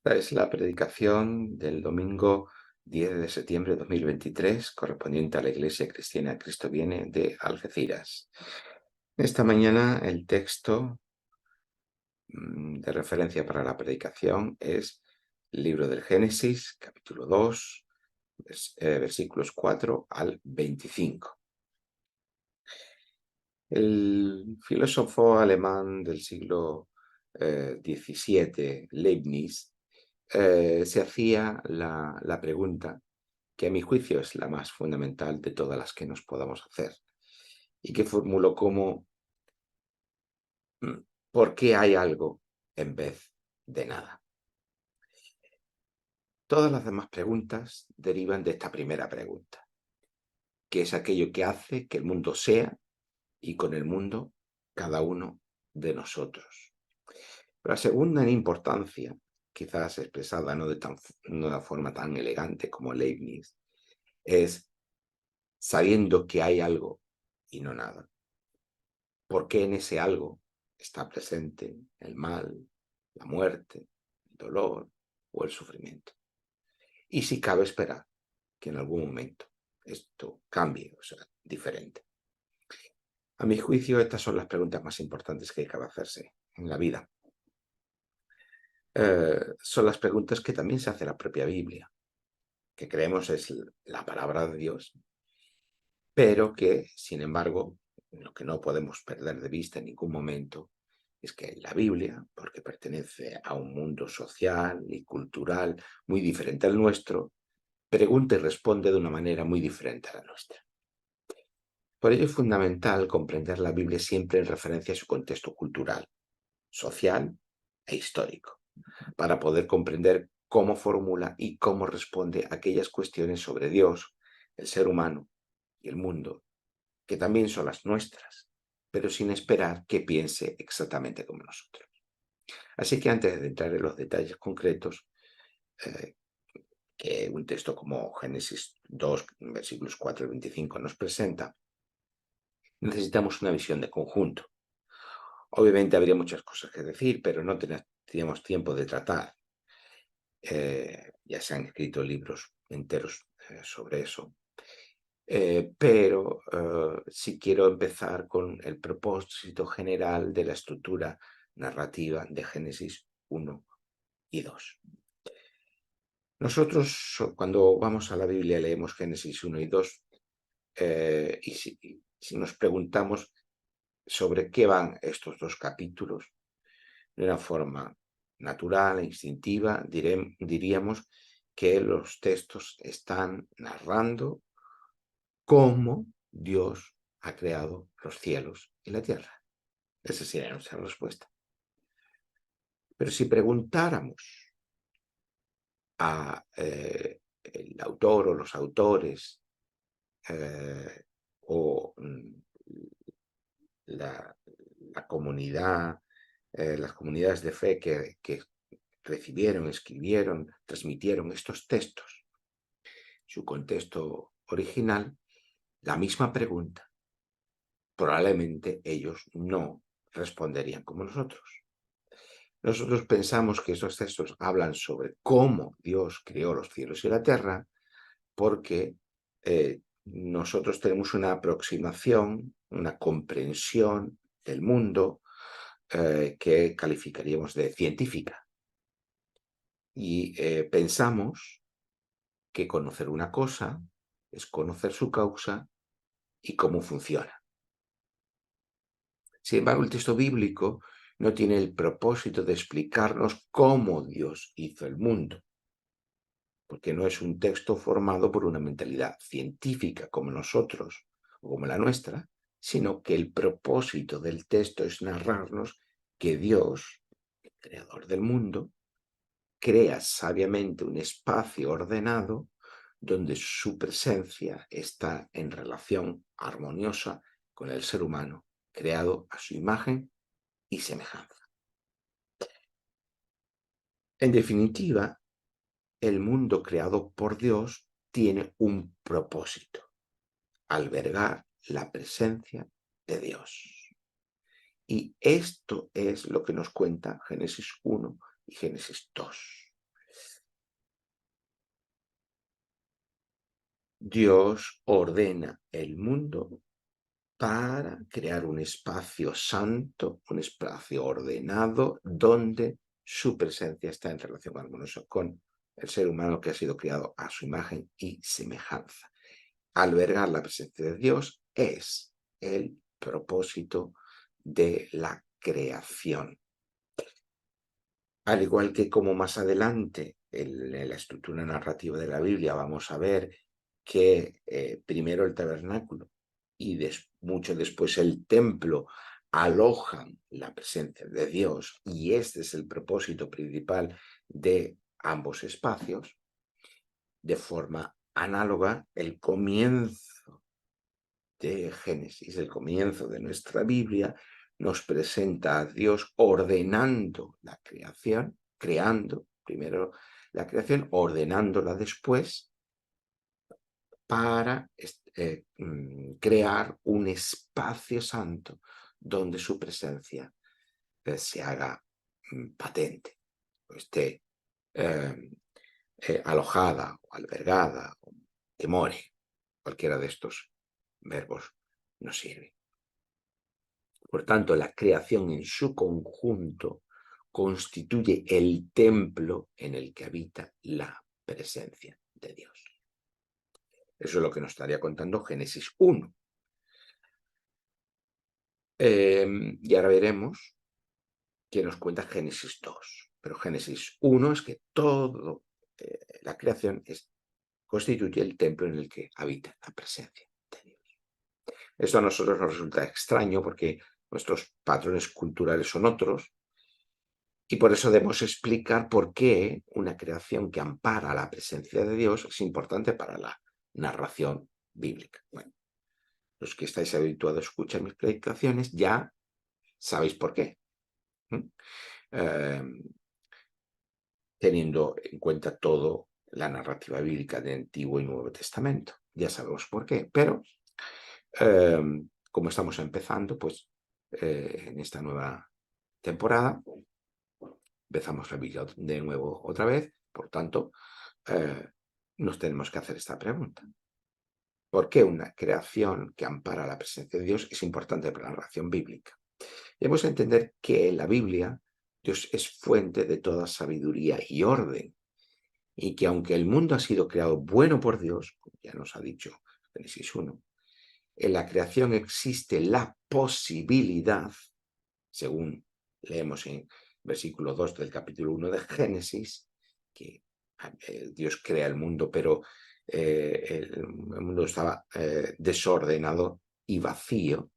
Esta es la predicación del domingo 10 de septiembre de 2023, correspondiente a la Iglesia Cristiana Cristo Viene de Algeciras. Esta mañana el texto de referencia para la predicación es el libro del Génesis, capítulo 2, versículos 4 al 25. El filósofo alemán del siglo XVII, Leibniz, se hacía la pregunta que a mi juicio es la más fundamental de todas las que nos podamos hacer, y que formuló como ¿por qué hay algo en vez de nada? Todas las demás preguntas derivan de esta primera pregunta, que es aquello que hace que el mundo sea y con el mundo cada uno de nosotros. Pero la segunda en importancia, quizás expresada no de una forma tan elegante como Leibniz, es sabiendo que hay algo y no nada. ¿Por qué en ese algo está presente el mal, la muerte, el dolor o el sufrimiento? Y si cabe esperar que en algún momento esto cambie, o sea, diferente. A mi juicio, estas son las preguntas más importantes que hay que hacerse en la vida. Son las preguntas que también se hace la propia Biblia, que creemos es la palabra de Dios, pero que, sin embargo, lo que no podemos perder de vista en ningún momento es que la Biblia, porque pertenece a un mundo social y cultural muy diferente al nuestro, pregunta y responde de una manera muy diferente a la nuestra. Por ello es fundamental comprender la Biblia siempre en referencia a su contexto cultural, social e histórico, para poder comprender cómo formula y cómo responde a aquellas cuestiones sobre Dios, el ser humano y el mundo, que también son las nuestras, pero sin esperar que piense exactamente como nosotros. Así que antes de entrar en los detalles concretos, eh, que un texto como Génesis 2, versículos 4 al 25 nos presenta, necesitamos una visión de conjunto. Obviamente habría muchas cosas que decir, pero no teníamos tiempo de tratar. Ya se han escrito libros enteros sobre eso. Pero sí quiero empezar con el propósito general de la estructura narrativa de Génesis 1 y 2. Nosotros, cuando vamos a la Biblia, leemos Génesis 1 y 2, y si nos preguntamos sobre qué van estos dos capítulos, de una forma natural e instintiva, diríamos que los textos están narrando cómo Dios ha creado los cielos y la tierra. Esa sería nuestra respuesta. Pero si preguntáramos el autor o los autores eh, o la, la comunidad, las comunidades de fe que recibieron, escribieron, transmitieron estos textos, su contexto original, la misma pregunta, probablemente ellos no responderían como nosotros. Nosotros pensamos que esos textos hablan sobre cómo Dios creó los cielos y la tierra porque nosotros tenemos una aproximación, una comprensión del mundo que calificaríamos de científica. Y pensamos que conocer una cosa es conocer su causa y cómo funciona. Sin embargo, el texto bíblico no tiene el propósito de explicarnos cómo Dios hizo el mundo, porque no es un texto formado por una mentalidad científica como nosotros o como la nuestra, sino que el propósito del texto es narrarnos que Dios, el creador del mundo, crea sabiamente un espacio ordenado donde su presencia está en relación armoniosa con el ser humano, creado a su imagen y semejanza. En definitiva, el mundo creado por Dios tiene un propósito: albergar la presencia de Dios. Y esto es lo que nos cuenta Génesis 1 y Génesis 2. Dios ordena el mundo para crear un espacio santo, un espacio ordenado, donde su presencia está en relación armoniosa con el ser humano que ha sido creado a su imagen y semejanza. Albergar la presencia de Dios es el propósito de la creación. Al igual que como más adelante en la estructura narrativa de la Biblia vamos a ver que primero el tabernáculo y mucho después el templo alojan la presencia de Dios, y este es el propósito principal de ambos espacios. De forma análoga, el comienzo de Génesis, el comienzo de nuestra Biblia, nos presenta a Dios ordenando la creación, creando primero la creación, ordenándola después para crear un espacio santo donde su presencia se haga patente, o esté alojada o albergada, o que more. Cualquiera de estos verbos nos sirve. Por tanto, la creación en su conjunto constituye el templo en el que habita la presencia de Dios. Eso es lo que nos estaría contando Génesis 1. Y ahora veremos que nos cuenta Génesis 2. Pero Génesis 1 es que toda la creación constituye el templo en el que habita la presencia de Dios. Esto a nosotros nos resulta extraño porque nuestros patrones culturales son otros, y por eso debemos explicar por qué una creación que ampara la presencia de Dios es importante para la narración bíblica. Bueno, los que estáis habituados a escuchar mis predicaciones ya sabéis por qué. Teniendo en cuenta todo la narrativa bíblica de Antiguo y Nuevo Testamento. Ya sabemos por qué, pero como estamos empezando, pues en esta nueva temporada, empezamos la Biblia de nuevo otra vez, por tanto, nos tenemos que hacer esta pregunta. ¿Por qué una creación que ampara la presencia de Dios es importante para la narración bíblica? Debemos entender que en la Biblia Dios es fuente de toda sabiduría y orden, y que aunque el mundo ha sido creado bueno por Dios, como ya nos ha dicho Génesis 1, en la creación existe la posibilidad, según leemos en versículo 2 del capítulo 1 de Génesis, que Dios crea el mundo, pero el mundo estaba desordenado y vacío.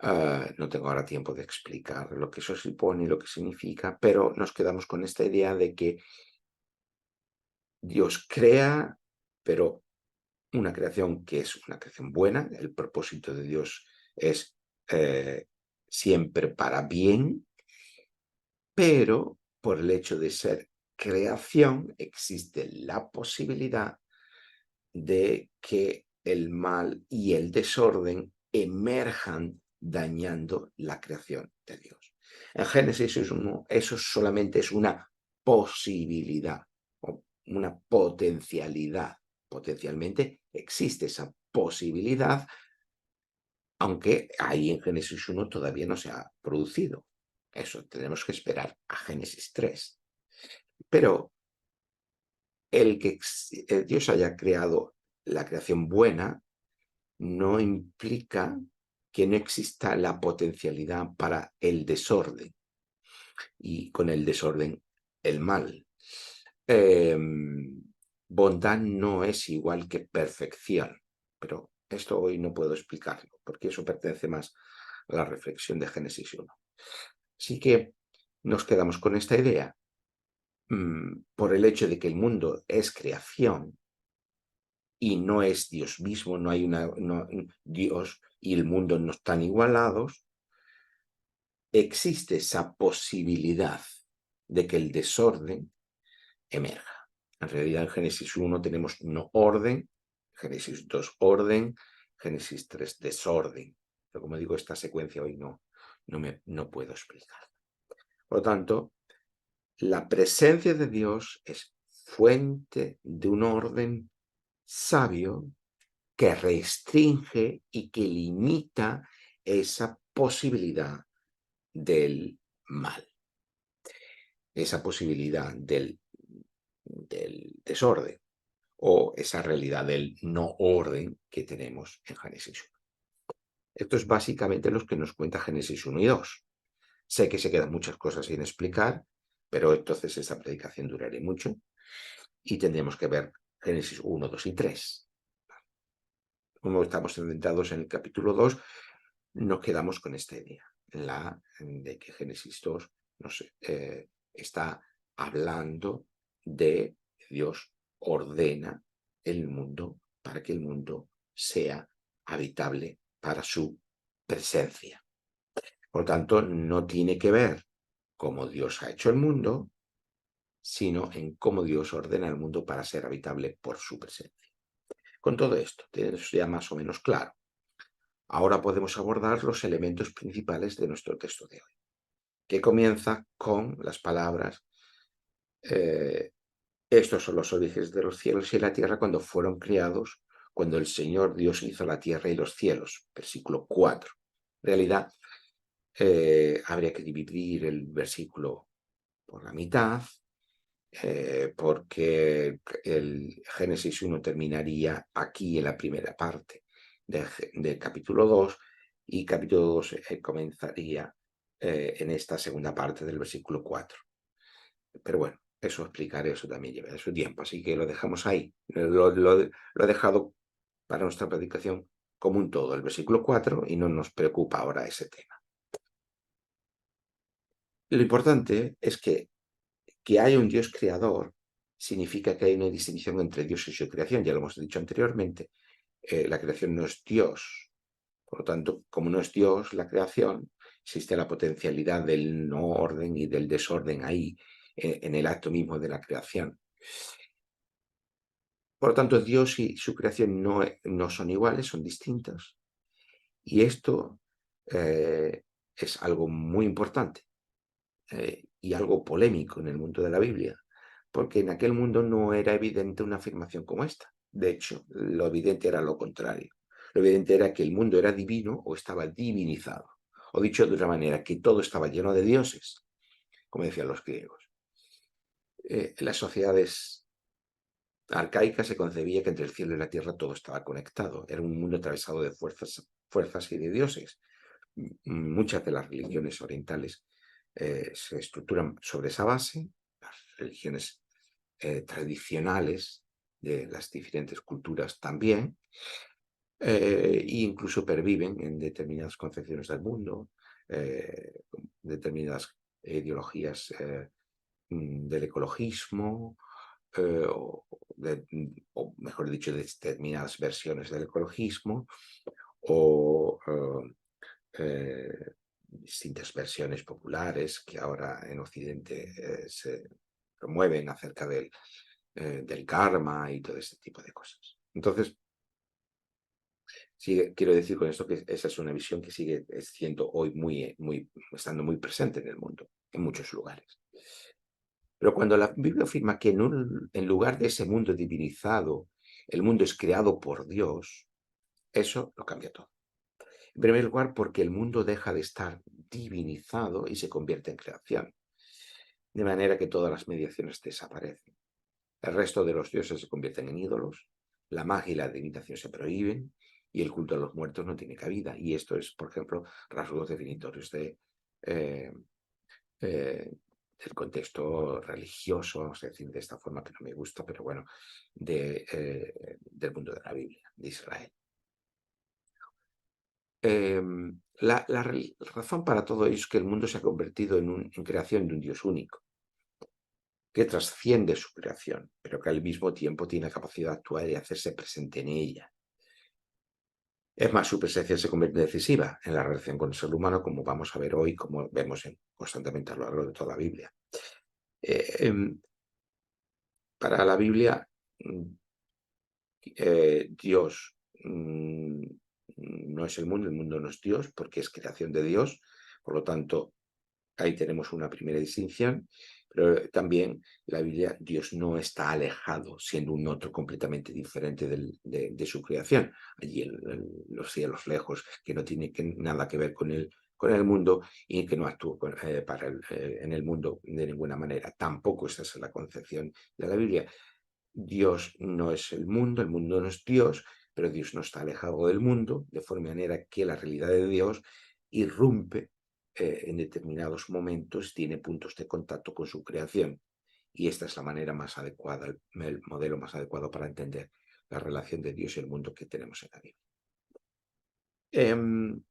No tengo ahora tiempo de explicar lo que eso supone y lo que significa, pero nos quedamos con esta idea de que Dios crea, pero una creación que es una creación buena. El propósito de Dios es siempre para bien, pero por el hecho de ser creación existe la posibilidad de que el mal y el desorden emerjan dañando la creación de Dios. En Génesis 1, eso solamente es una posibilidad o una potencialidad. Potencialmente existe esa posibilidad, aunque ahí en Génesis 1 todavía no se ha producido. Eso tenemos que esperar a Génesis 3. Pero el que Dios haya creado la creación buena no implica que no exista la potencialidad para el desorden, y con el desorden el mal. Bondad no es igual que perfección, pero esto hoy no puedo explicarlo, porque eso pertenece más a la reflexión de Génesis 1. Así que nos quedamos con esta idea. Por el hecho de que el mundo es creación y no es Dios mismo, no hay Dios y el mundo no están igualados, existe esa posibilidad de que el desorden emerja. En realidad en Génesis 1 tenemos no orden, Génesis 2 orden, Génesis 3 desorden. Pero como digo, esta secuencia hoy no puedo explicar. Por lo tanto, la presencia de Dios es fuente de un orden sabio que restringe y que limita esa posibilidad del mal, esa posibilidad del desorden o esa realidad del no orden que tenemos en Génesis 1. Esto es básicamente lo que nos cuenta Génesis 1 y 2. Sé que se quedan muchas cosas sin explicar, pero entonces esta predicación duraría mucho y tendríamos que ver Génesis 1, 2 y 3. Como estamos centrados en el capítulo 2, nos quedamos con esta idea, de que Génesis 2 está hablando de Dios ordena el mundo para que el mundo sea habitable para su presencia. Por lo tanto, no tiene que ver cómo Dios ha hecho el mundo, sino en cómo Dios ordena el mundo para ser habitable por su presencia. Con todo esto, tienes ya más o menos claro. Ahora podemos abordar los elementos principales de nuestro texto de hoy, que comienza con las palabras estos son los orígenes de los cielos y la tierra cuando fueron creados, cuando el Señor Dios hizo la tierra y los cielos. Versículo 4. En realidad, habría que dividir el versículo por la mitad, porque el Génesis 1 terminaría aquí en la primera parte del capítulo 2 y capítulo 2 comenzaría en esta segunda parte del versículo 4. Pero bueno, eso explicaré, eso también lleva su tiempo, así que lo dejamos ahí. Lo he dejado para nuestra predicación como un todo, el versículo 4, y no nos preocupa ahora ese tema. Lo importante es que haya un Dios creador significa que hay una distinción entre Dios y su creación. Ya lo hemos dicho anteriormente, la creación no es Dios. Por lo tanto, como no es Dios la creación, existe la potencialidad del no orden y del desorden ahí, en el acto mismo de la creación. Por lo tanto, Dios y su creación no son iguales, son distintos. Y esto es algo muy importante y algo polémico en el mundo de la Biblia, porque en aquel mundo no era evidente una afirmación como esta. De hecho, lo evidente era lo contrario. Lo evidente era que el mundo era divino o estaba divinizado. O dicho de otra manera, que todo estaba lleno de dioses, como decían los griegos. En las sociedades arcaica se concebía que entre el cielo y la tierra todo estaba conectado. Era un mundo atravesado de fuerzas y de dioses. Muchas de las religiones orientales se estructuran sobre esa base. Las religiones tradicionales de las diferentes culturas también. E incluso perviven en determinadas concepciones del mundo, determinadas ideologías del ecologismo, o mejor dicho, de determinadas versiones del ecologismo, o distintas versiones populares que ahora en Occidente se promueven acerca del karma y todo este tipo de cosas. Entonces, sí, quiero decir con esto que esa es una visión que sigue siendo hoy estando muy presente en el mundo, en muchos lugares. Pero cuando la Biblia afirma que en lugar de ese mundo divinizado, el mundo es creado por Dios, eso lo cambia todo. En primer lugar, porque el mundo deja de estar divinizado y se convierte en creación, de manera que todas las mediaciones desaparecen. El resto de los dioses se convierten en ídolos, la magia y la adivinación se prohíben y el culto a los muertos no tiene cabida. Y esto es, por ejemplo, rasgos definitorios eh, del contexto religioso, vamos a decir de esta forma que no me gusta, pero bueno, del mundo de la Biblia, de Israel. La razón para todo ello es que el mundo se ha convertido en creación de un Dios único, que trasciende su creación, pero que al mismo tiempo tiene capacidad de actuar y hacerse presente en ella. Es más, su presencia se convierte decisiva en la relación con el ser humano, como vamos a ver hoy, como vemos constantemente a lo largo de toda la Biblia. Para la Biblia, Dios no es el mundo no es Dios, porque es creación de Dios. Por lo tanto, ahí tenemos una primera distinción. Pero también la Biblia, Dios no está alejado, siendo un otro completamente diferente de su creación. Allí en los cielos lejos, que no tiene nada que ver con el mundo y que no actúa en el mundo de ninguna manera. Tampoco esa es la concepción de la Biblia. Dios no es el mundo no es Dios, pero Dios no está alejado del mundo, de forma manera que la realidad de Dios irrumpe en determinados momentos, tiene puntos de contacto con su creación. Y esta es la manera más adecuada, el modelo más adecuado para entender la relación de Dios y el mundo que tenemos en la Biblia.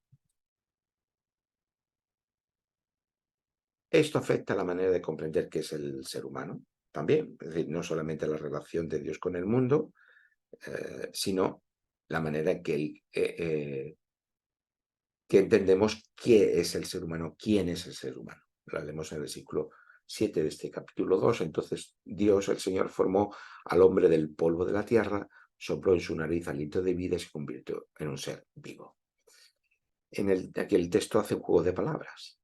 Esto afecta la manera de comprender qué es el ser humano también, es decir, no solamente la relación de Dios con el mundo, sino la manera en que entendemos qué es el ser humano, quién es el ser humano. Lo leemos en el versículo 7 de este capítulo 2. Entonces Dios, el Señor, formó al hombre del polvo de la tierra, sopló en su nariz aliento de vida y se convirtió en un ser vivo. Aquí el texto hace un juego de palabras.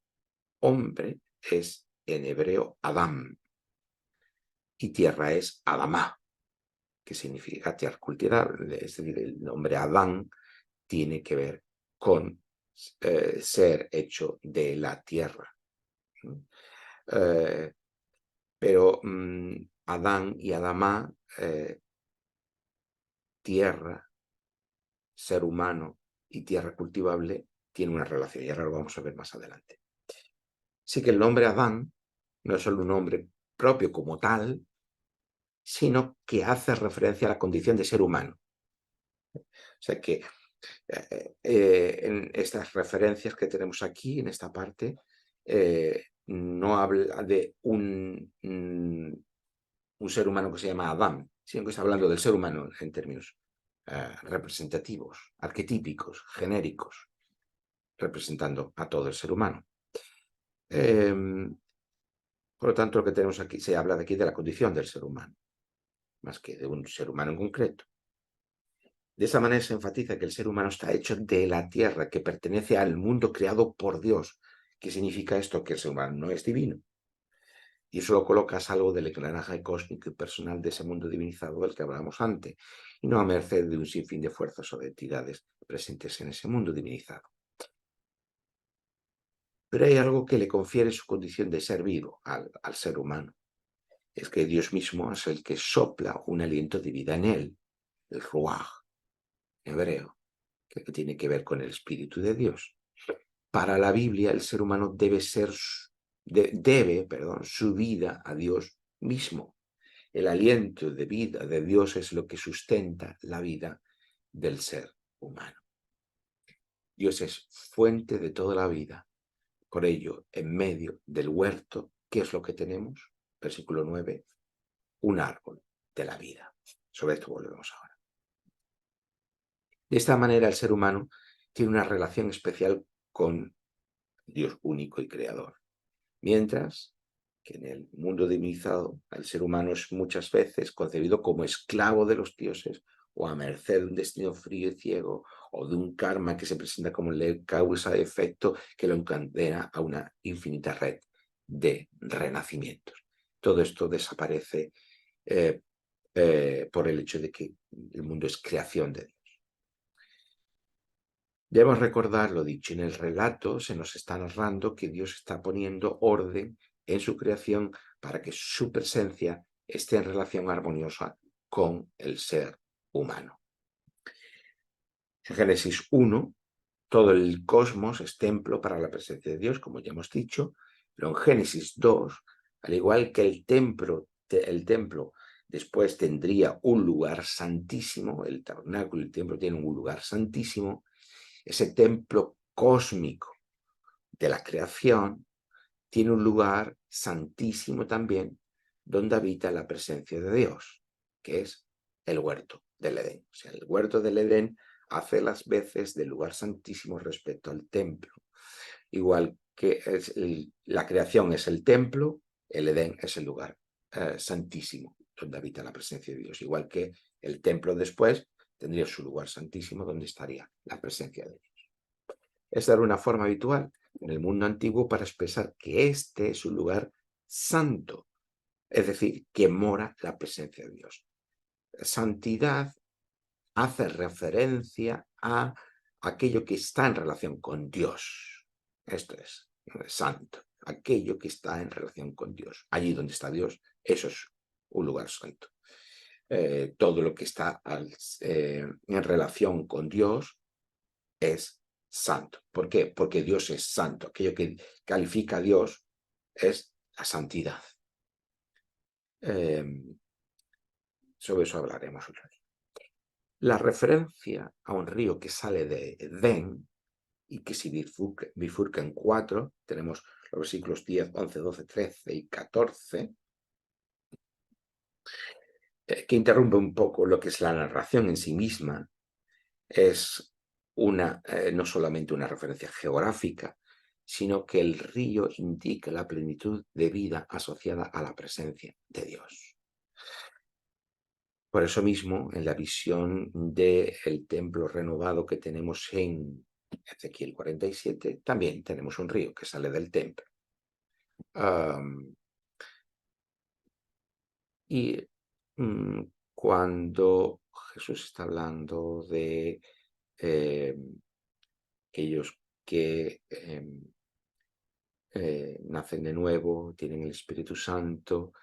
Hombre es en hebreo Adam y tierra es Adamá, que significa tierra cultivable. Es decir, el nombre Adán tiene que ver con ser hecho de la tierra. Pero Adán y Adamá, tierra, ser humano y tierra cultivable, tienen una relación y ahora lo vamos a ver más adelante. Así que el nombre Adán no es solo un nombre propio como tal, sino que hace referencia a la condición de ser humano. O sea que en estas referencias que tenemos aquí, en esta parte, no habla de un ser humano que se llama Adán, sino que está hablando del ser humano en términos representativos, arquetípicos, genéricos, representando a todo el ser humano. Por lo tanto, lo que tenemos aquí, se habla de aquí de la condición del ser humano, más que de un ser humano en concreto. De esa manera se enfatiza que el ser humano está hecho de la tierra, que pertenece al mundo creado por Dios. ¿Qué significa esto? Que el ser humano no es divino. Y eso lo coloca a salvo del engranaje cósmico y personal de ese mundo divinizado del que hablábamos antes, y no a merced de un sinfín de fuerzas o de entidades presentes en ese mundo divinizado. Pero hay algo que le confiere su condición de ser vivo al ser humano. Es que Dios mismo es el que sopla un aliento de vida en él, el ruaj, hebreo, que tiene que ver con el Espíritu de Dios. Para la Biblia, el ser humano debe su vida a Dios mismo. El aliento de vida de Dios es lo que sustenta la vida del ser humano. Dios es fuente de toda la vida. Por ello, en medio del huerto, ¿qué es lo que tenemos? Versículo 9, un árbol de la vida. Sobre esto volvemos ahora. De esta manera, el ser humano tiene una relación especial con Dios único y creador. Mientras que en el mundo divinizado el ser humano es muchas veces concebido como esclavo de los dioses o a merced de un destino frío y ciego o de un karma que se presenta como ley causa-efecto que lo encadena a una infinita red de renacimientos. Todo esto desaparece por el hecho de que el mundo es creación de Dios. Debemos recordar lo dicho, en el relato se nos está narrando que Dios está poniendo orden en su creación para que su presencia esté en relación armoniosa con el ser humano. En Génesis 1, todo el cosmos es templo para la presencia de Dios, como ya hemos dicho, pero en Génesis 2, al igual que el templo después tendría un lugar santísimo, el tabernáculo y el templo tienen un lugar santísimo, ese templo cósmico de la creación tiene un lugar santísimo también donde habita la presencia de Dios, que es el huerto del Edén. O sea, el huerto del Edén hace las veces del lugar santísimo respecto al templo. Igual que la creación es el templo, el Edén es el lugar santísimo donde habita la presencia de Dios. Igual que el templo después tendría su lugar santísimo donde estaría la presencia de Dios. Esta era una forma habitual en el mundo antiguo para expresar que este es un lugar santo, es decir, que mora la presencia de Dios. Santidad hace referencia a aquello que está en relación con Dios. Esto es santo, aquello que está en relación con Dios. Allí donde está Dios, eso es un lugar santo. Todo lo que está en relación con Dios es santo. ¿Por qué? Porque Dios es santo. Aquello que califica a Dios es la santidad. Sobre eso hablaremos otro día. La referencia a un río que sale de Edén y que se bifurca en 4, tenemos los versículos 10, 11, 12, 13 y 14, que interrumpe un poco lo que es la narración en sí misma. Es no solamente una referencia geográfica, sino que el río indica la plenitud de vida asociada a la presencia de Dios. Por eso mismo, en la visión del templo renovado que tenemos en Ezequiel 47, también tenemos un río que sale del templo. Cuando Jesús está hablando de aquellos que nacen de nuevo, tienen el Espíritu Santo,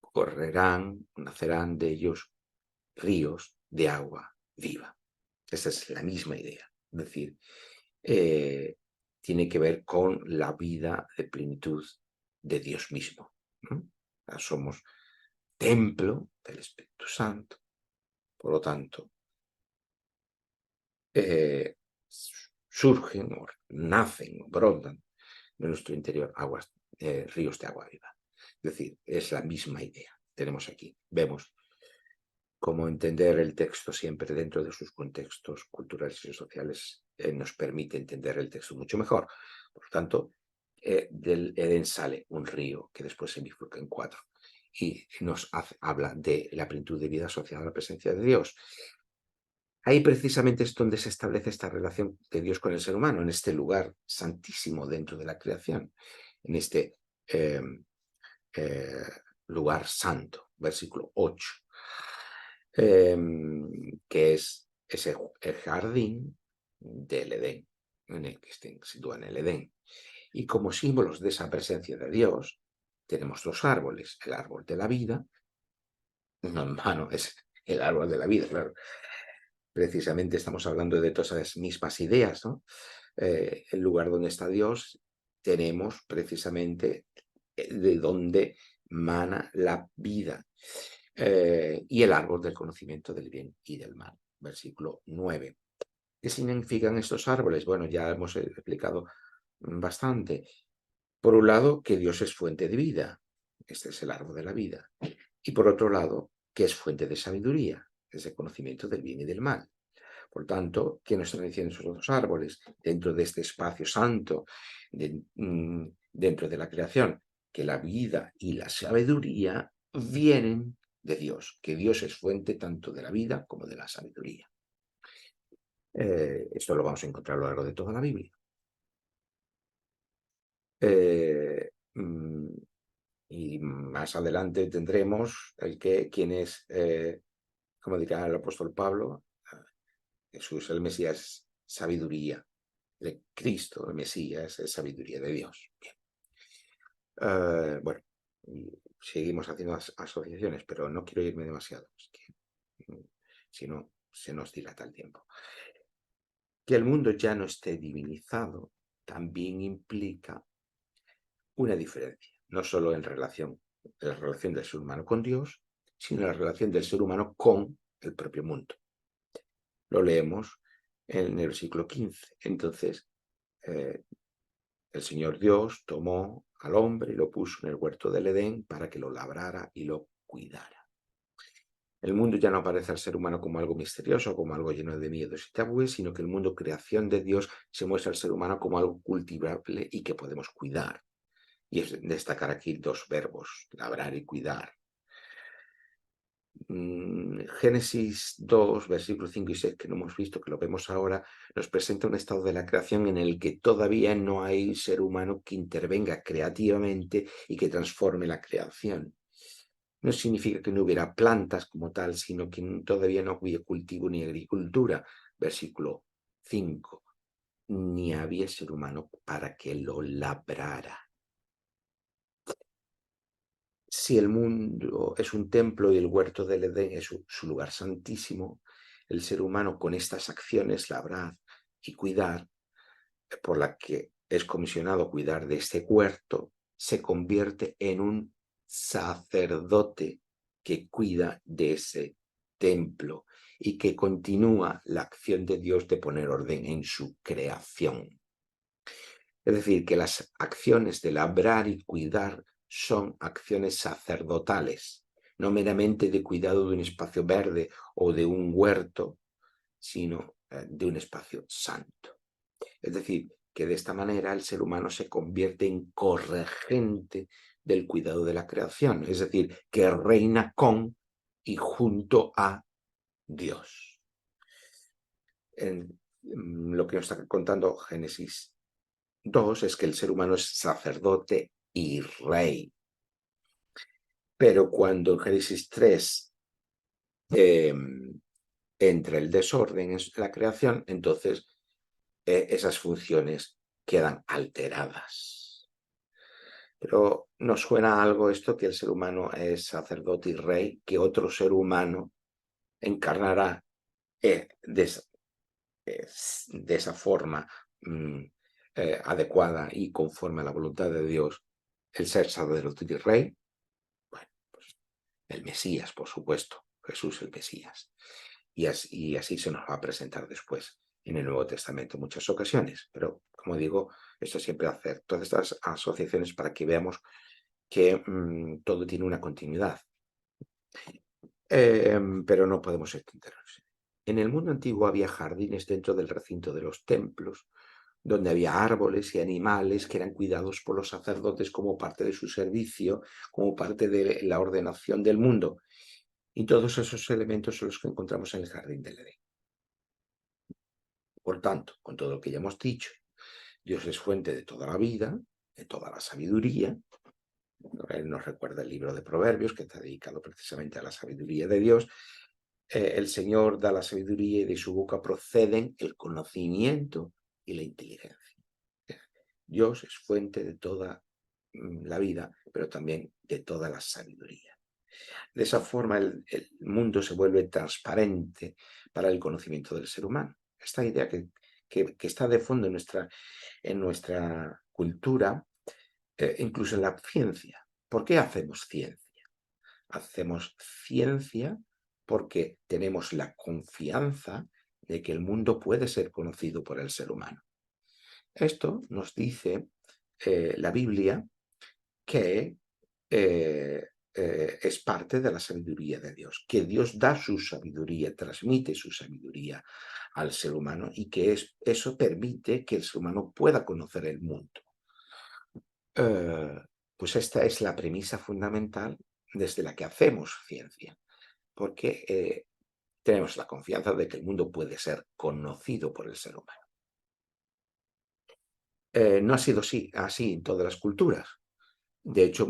correrán, nacerán de ellos ríos de agua viva. Esa es la misma idea. Es decir, tiene que ver con la vida de plenitud de Dios mismo. Somos templo del Espíritu Santo. Por lo tanto, surgen o nacen o brotan de nuestro interior ríos de agua viva. Es decir, es la misma idea. Tenemos aquí, vemos cómo entender el texto siempre dentro de sus contextos culturales y sociales nos permite entender el texto mucho mejor. Por lo tanto, del Edén sale un río que después se bifurca en 4 y habla de la plenitud de vida asociada a la presencia de Dios. Ahí precisamente es donde se establece esta relación de Dios con el ser humano, en este lugar santísimo dentro de la creación, en este lugar santo, versículo 8, que es el jardín del Edén, en el que se sitúa en el Edén. Y como símbolos de esa presencia de Dios, tenemos dos árboles, el árbol de la vida, no en vano es el árbol de la vida, claro. Precisamente estamos hablando de todas esas mismas ideas, ¿no? El lugar donde está Dios, tenemos precisamente de donde mana la vida. Y el árbol del conocimiento del bien y del mal. Versículo 9. ¿Qué significan estos árboles? Bueno, ya hemos explicado bastante. Por un lado, que Dios es fuente de vida. Este es el árbol de la vida. Y por otro lado, que es fuente de sabiduría. Es el conocimiento del bien y del mal. Por tanto, ¿qué nos están diciendo esos dos árboles dentro de este espacio santo, dentro de la creación? Que la vida y la sabiduría vienen de Dios, que Dios es fuente tanto de la vida como de la sabiduría. Esto lo vamos a encontrar a lo largo de toda la Biblia. Y más adelante tendremos quién es, como dirá el apóstol Pablo, Jesús, el Mesías, sabiduría de Cristo, el Mesías, es sabiduría de Dios. Bien. Bueno, seguimos haciendo asociaciones, pero no quiero irme demasiado, si no, se nos dilata el tiempo. Que el mundo ya no esté divinizado también implica una diferencia, no solo en la relación del ser humano con Dios, sino en la relación del ser humano con el propio mundo. Lo leemos en el versículo 15. Entonces, el Señor Dios tomó al hombre y lo puso en el huerto del Edén para que lo labrara y lo cuidara. El mundo ya no aparece al ser humano como algo misterioso, como algo lleno de miedos y tabúes, sino que el mundo creación de Dios se muestra al ser humano como algo cultivable y que podemos cuidar. Y es destacar aquí dos verbos, labrar y cuidar. Génesis 2, versículos 5 y 6, que no hemos visto, que lo vemos ahora, nos presenta un estado de la creación en el que todavía no hay ser humano que intervenga creativamente y que transforme la creación. No significa que no hubiera plantas como tal, sino que todavía no había cultivo ni agricultura. Versículo 5. Ni había ser humano para que lo labrara. Si el mundo es un templo y el huerto del Edén es su lugar santísimo, el ser humano con estas acciones, labrar y cuidar, por la que es comisionado cuidar de este huerto, se convierte en un sacerdote que cuida de ese templo y que continúa la acción de Dios de poner orden en su creación. Es decir, que las acciones de labrar y cuidar son acciones sacerdotales, no meramente de cuidado de un espacio verde o de un huerto, sino de un espacio santo. Es decir, que de esta manera el ser humano se convierte en corregente del cuidado de la creación, es decir, que reina con y junto a Dios. Lo que nos está contando Génesis 2 es que el ser humano es sacerdote y rey. Pero cuando en Génesis 3 entra el desorden en la creación, entonces esas funciones quedan alteradas. Pero ¿nos suena algo esto que el ser humano es sacerdote y rey, que otro ser humano encarnará de esa forma adecuada y conforme a la voluntad de Dios, el ser sacerdote y rey? Bueno, pues el Mesías, por supuesto, Jesús el Mesías. Y así se nos va a presentar después en el Nuevo Testamento en muchas ocasiones. Pero, como digo, esto siempre hacer todas estas asociaciones para que veamos que todo tiene una continuidad. Pero no podemos extendernos. En el mundo antiguo había jardines dentro del recinto de los templos, donde había árboles y animales que eran cuidados por los sacerdotes como parte de su servicio, como parte de la ordenación del mundo. Y todos esos elementos son los que encontramos en el jardín del Edén. Por tanto, con todo lo que ya hemos dicho, Dios es fuente de toda la vida, de toda la sabiduría. Él nos recuerda el libro de Proverbios, que está dedicado precisamente a la sabiduría de Dios. El Señor da la sabiduría y de su boca proceden el conocimiento y la inteligencia. Dios es fuente de toda la vida, pero también de toda la sabiduría. De esa forma el mundo se vuelve transparente para el conocimiento del ser humano. Esta idea que está de fondo en nuestra cultura, incluso en la ciencia. ¿Por qué hacemos ciencia? Hacemos ciencia porque tenemos la confianza de que el mundo puede ser conocido por el ser humano. Esto nos dice la Biblia que es parte de la sabiduría de Dios, que Dios da su sabiduría, transmite su sabiduría al ser humano y que eso permite que el ser humano pueda conocer el mundo. Pues esta es la premisa fundamental desde la que hacemos ciencia, porque tenemos la confianza de que el mundo puede ser conocido por el ser humano. No ha sido así en todas las culturas. De hecho,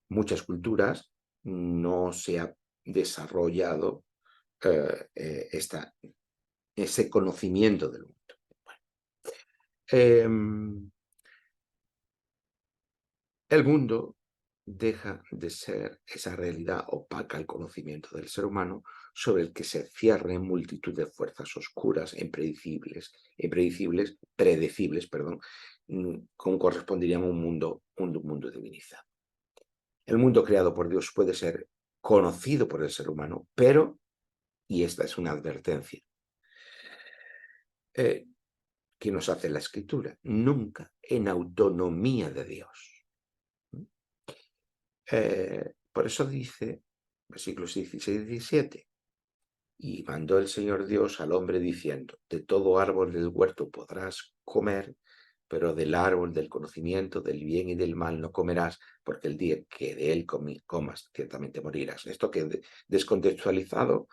muchas culturas no se ha desarrollado ese conocimiento del mundo. Bueno, el mundo deja de ser esa realidad opaca al conocimiento del ser humano, sobre el que se cierren multitud de fuerzas oscuras, predecibles, perdón, como correspondería a un mundo divinizado. El mundo creado por Dios puede ser conocido por el ser humano, pero, y esta es una advertencia, que nos hace la Escritura, nunca en autonomía de Dios. Por eso dice, versículos 16 y 17, y mandó el Señor Dios al hombre diciendo, de todo árbol del huerto podrás comer, pero del árbol del conocimiento del bien y del mal no comerás, porque el día que de él comas, ciertamente morirás. Esto que descontextualizado,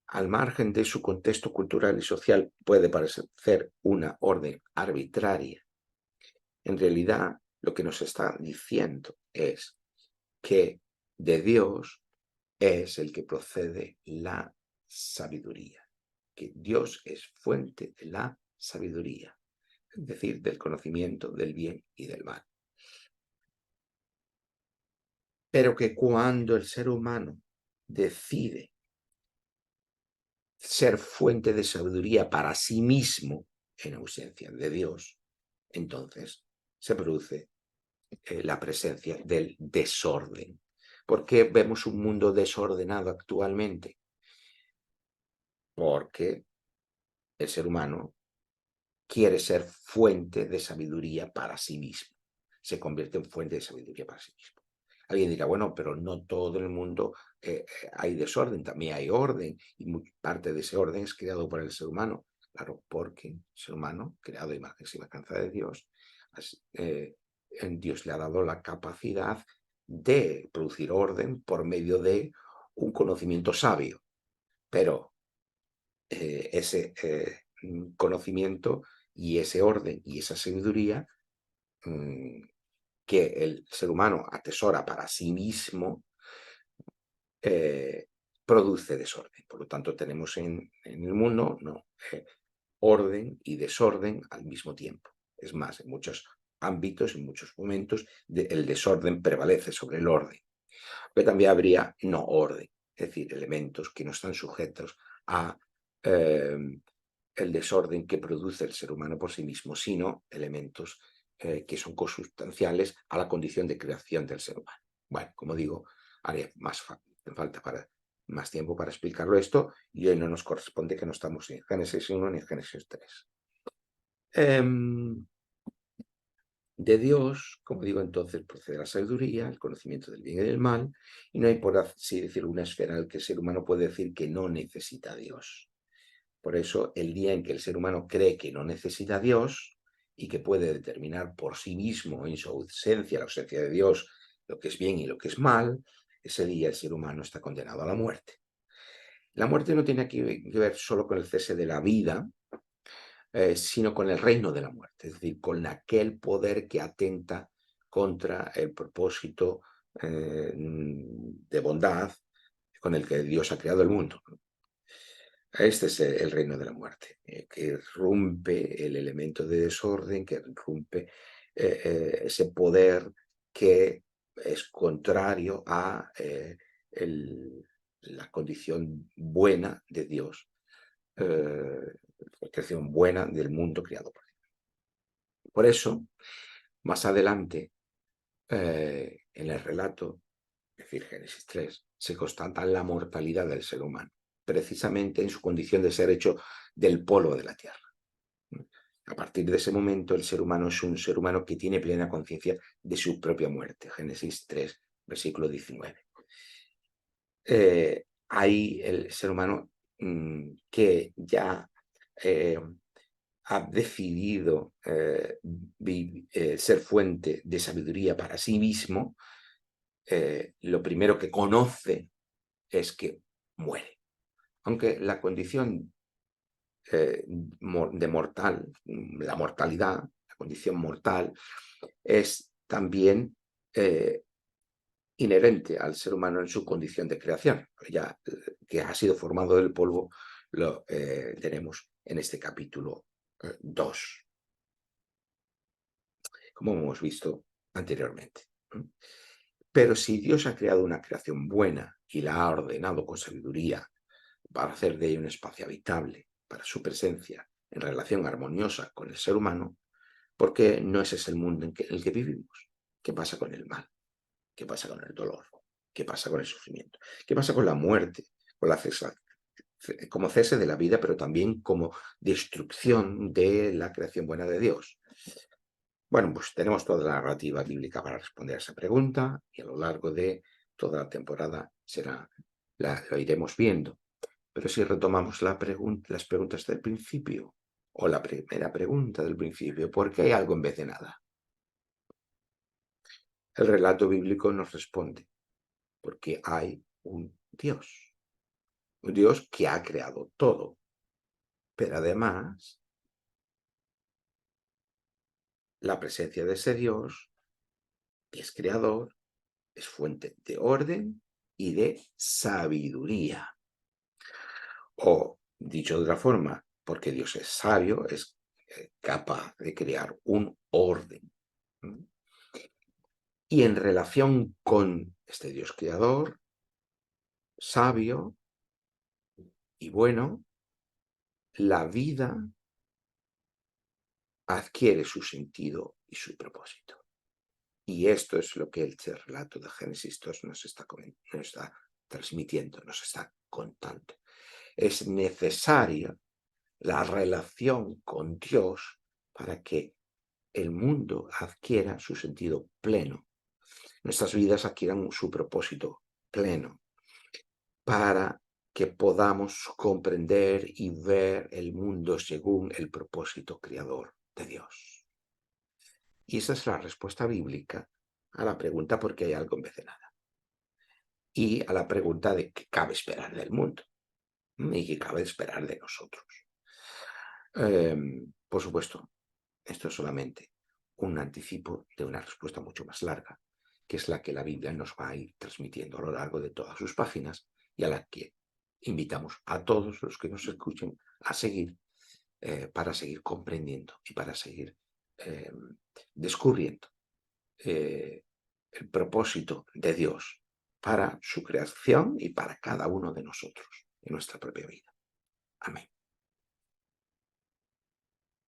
al margen de su contexto cultural y social, puede parecer una orden arbitraria. En realidad, lo que nos está diciendo es que de Dios es el que procede la sabiduría, que Dios es fuente de la sabiduría, es decir, del conocimiento del bien y del mal. Pero que cuando el ser humano decide ser fuente de sabiduría para sí mismo, en ausencia de Dios, entonces se produce la presencia del desorden. ¿Por qué vemos un mundo desordenado actualmente? Porque el ser humano quiere ser fuente de sabiduría para sí mismo. Se convierte en fuente de sabiduría para sí mismo. Alguien dirá, bueno, pero no todo el mundo hay desorden, también hay orden, y parte de ese orden es creado por el ser humano. Claro, porque el ser humano, creado a imagen y semejanza de Dios, en Dios le ha dado la capacidad de producir orden por medio de un conocimiento sabio. Pero ese conocimiento y ese orden y esa sabiduría que el ser humano atesora para sí mismo, produce desorden. Por lo tanto, tenemos en el mundo orden y desorden al mismo tiempo. Es más, en muchos ámbitos, en muchos momentos, el desorden prevalece sobre el orden. Pero también habría no orden, es decir, elementos que no están sujetos a el desorden que produce el ser humano por sí mismo, sino elementos que son consustanciales a la condición de creación del ser humano. Bueno, como digo, haría falta más tiempo para explicarlo esto, y hoy no nos corresponde, que no estamos en Génesis 1 ni en Génesis 3. De Dios, como digo, entonces procede la sabiduría, el conocimiento del bien y del mal, y no hay, por así decirlo, una esfera en la que el ser humano puede decir que no necesita a Dios. Por eso, el día en que el ser humano cree que no necesita a Dios y que puede determinar por sí mismo, en su ausencia, la ausencia de Dios, lo que es bien y lo que es mal, ese día el ser humano está condenado a la muerte. La muerte no tiene que ver solo con el cese de la vida, sino con el reino de la muerte, es decir, con aquel poder que atenta contra el propósito de bondad con el que Dios ha creado el mundo. Este es el reino de la muerte, que rompe el elemento de desorden, que rompe ese poder que es contrario a la condición buena de Dios, la creación buena del mundo creado por Dios. Por eso, más adelante, en el relato, es decir, Génesis 3, se constata la mortalidad del ser humano, precisamente en su condición de ser hecho del polvo de la tierra. A partir de ese momento, el ser humano es un ser humano que tiene plena conciencia de su propia muerte. Génesis 3, versículo 19. Hay el ser humano que ya ha decidido ser fuente de sabiduría para sí mismo, lo primero que conoce es que muere. Aunque la condición de mortal, la mortalidad, la condición mortal, es también inherente al ser humano en su condición de creación. Ya que ha sido formado del polvo, lo tenemos en este capítulo 2, como hemos visto anteriormente. Pero si Dios ha creado una creación buena y la ha ordenado con sabiduría para hacer de ella un espacio habitable para su presencia en relación armoniosa con el ser humano, ¿por qué no ese es el mundo en el que vivimos? ¿Qué pasa con el mal? ¿Qué pasa con el dolor? ¿Qué pasa con el sufrimiento? ¿Qué pasa con la muerte? Con la como cese de la vida, pero también como destrucción de la creación buena de Dios. Bueno, pues tenemos toda la narrativa bíblica para responder a esa pregunta, y a lo largo de toda la temporada lo iremos viendo. Pero si retomamos las preguntas del principio, O la primera pregunta del principio, ¿por qué hay algo en vez de nada? El relato bíblico nos responde, porque hay un Dios que ha creado todo, pero además la presencia de ese Dios, que es creador, es fuente de orden y de sabiduría. O, dicho de otra forma, porque Dios es sabio, es capaz de crear un orden. ¿Mm? Y en relación con este Dios creador, sabio y bueno, la vida adquiere su sentido y su propósito. Y esto es lo que el relato de Génesis 2 nos está transmitiendo, nos está contando. Es necesaria la relación con Dios para que el mundo adquiera su sentido pleno, nuestras vidas adquieran su propósito pleno, para que podamos comprender y ver el mundo según el propósito creador de Dios. Y esa es la respuesta bíblica a la pregunta ¿por qué hay algo en vez de nada? Y a la pregunta de qué cabe esperar del mundo y qué cabe esperar de nosotros. Por supuesto, esto es solamente un anticipo de una respuesta mucho más larga, que es la que la Biblia nos va a ir transmitiendo a lo largo de todas sus páginas y a la que invitamos a todos los que nos escuchen a seguir para seguir comprendiendo y para seguir eh, descubriendo el propósito de Dios para su creación y para cada uno de nosotros en nuestra propia vida. Amén.